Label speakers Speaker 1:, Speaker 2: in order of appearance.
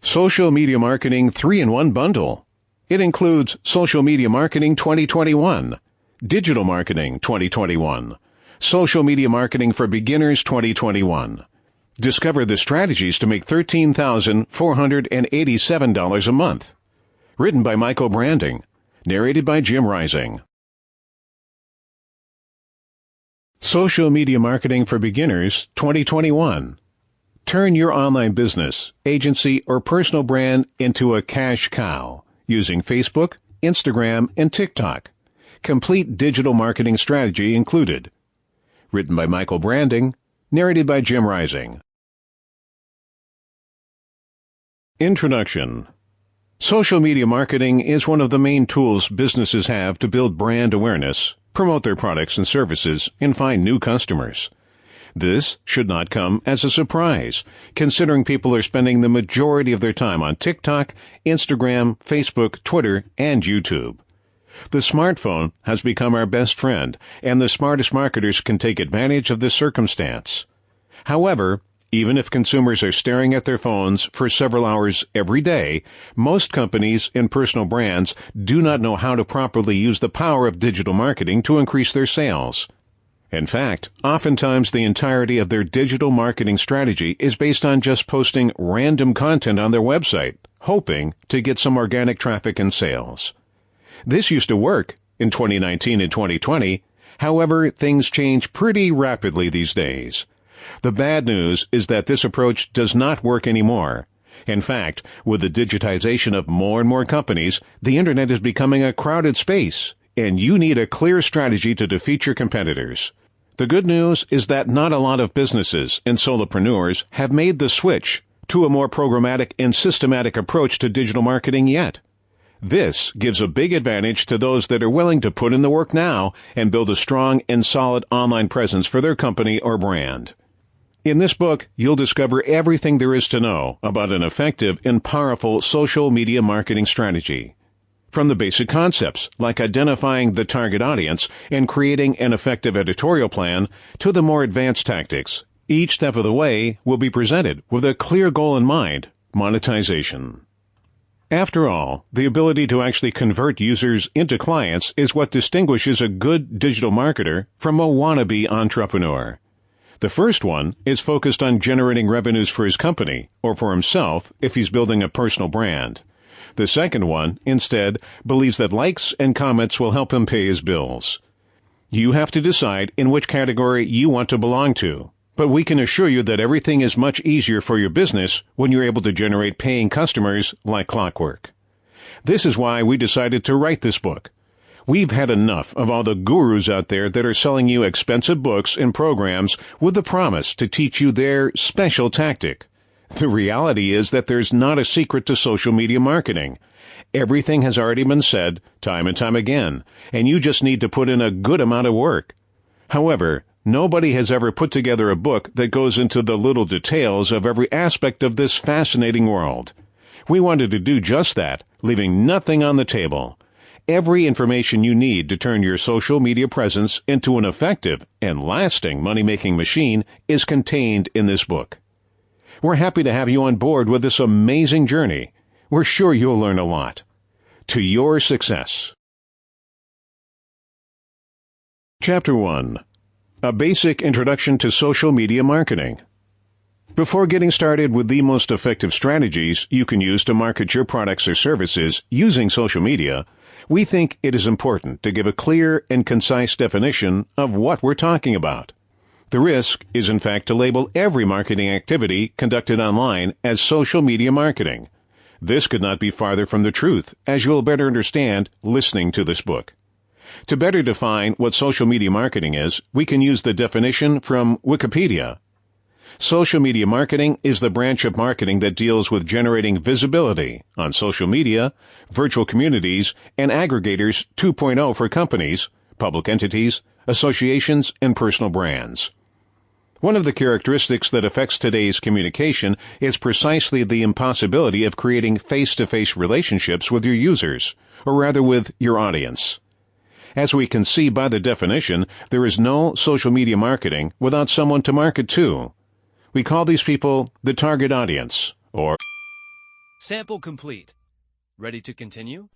Speaker 1: Social Media Marketing 3-in-1 Bundle. It includes Social Media Marketing 2021, Digital Marketing 2021, Social Media Marketing for Beginners 2021. Discover the strategies to make $13,487 a month. Written by Michael Branding. Narrated by Jim Rising. Social Media Marketing for Beginners 2021. Turn your online business, agency, or personal brand into a cash cow using Facebook, Instagram, and TikTok. Complete digital marketing strategy included. Written by Michael Branding. Narrated by Jim Rising. Introduction. Social media marketing is one of the main tools businesses have to build brand awareness, promote their products and services, and find new customers. This should not come as a surprise, considering people are spending the majority of their time on TikTok, Instagram, Facebook, Twitter, and YouTube. The smartphone has become our best friend, and the smartest marketers can take advantage of this circumstance. However, even if consumers are staring at their phones for several hours every day, most companies and personal brands do not know how to properly use the power of digital marketing to increase their sales. In fact, oftentimes the entirety of their digital marketing strategy is based on just posting random content on their website, hoping to get some organic traffic and sales. This used to work in 2019 and 2020. However, things change pretty rapidly these days. The bad news is that this approach does not work anymore. In fact, with the digitization of more and more companies, the internet is becoming a crowded space, and you need a clear strategy to defeat your competitors. The good news is that not a lot of businesses and solopreneurs have made the switch to a more programmatic and systematic approach to digital marketing yet. This gives a big advantage to those that are willing to put in the work now and build a strong and solid online presence for their company or brand. In this book, you'll discover everything there is to know about an effective and powerful social media marketing strategy. From the basic concepts, like identifying the target audience and creating an effective editorial plan, to the more advanced tactics, each step of the way will be presented with a clear goal in mind: monetization. After all, the ability to actually convert users into clients is what distinguishes a good digital marketer from a wannabe entrepreneur. The first one is focused on generating revenues for his company, or for himself if he's building a personal brand. The second one, instead, believes that likes and comments will help him pay his bills. You have to decide in which category you want to belong to, but we can assure you that everything is much easier for your business when you're able to generate paying customers like clockwork. This is why we decided to write this book. We've had enough of all the gurus out there that are selling you expensive books and programs with the promise to teach you their special tactic. The reality is that there's not a secret to social media marketing. Everything has already been said time and time again, and you just need to put in a good amount of work. However, nobody has ever put together a book that goes into the little details of every aspect of this fascinating world. We wanted to do just that, leaving nothing on the table. Every information you need to turn your social media presence into an effective and lasting money-making machine is contained in this book. We're happy to have you on board with this amazing journey. We're sure you'll learn a lot. To your success. Chapter 1. A Basic Introduction to Social Media Marketing. Before getting started with the most effective strategies you can use to market your products or services using social media, we think it is important to give a clear and concise definition of what we're talking about. The risk is, in fact, to label every marketing activity conducted online as social media marketing. This could not be farther from the truth, as you will better understand listening to this book. To better define what social media marketing is, we can use the definition from Wikipedia. Social media marketing is the branch of marketing that deals with generating visibility on social media, virtual communities, and aggregators 2.0 for companies, public entities, associations, and personal brands. One of the characteristics that affects today's communication is precisely the impossibility of creating face-to-face relationships with your users, or rather with your audience. As we can see by the definition, there is no social media marketing without someone to market to. We call these people the target audience, or
Speaker 2: Sample complete. Ready to continue?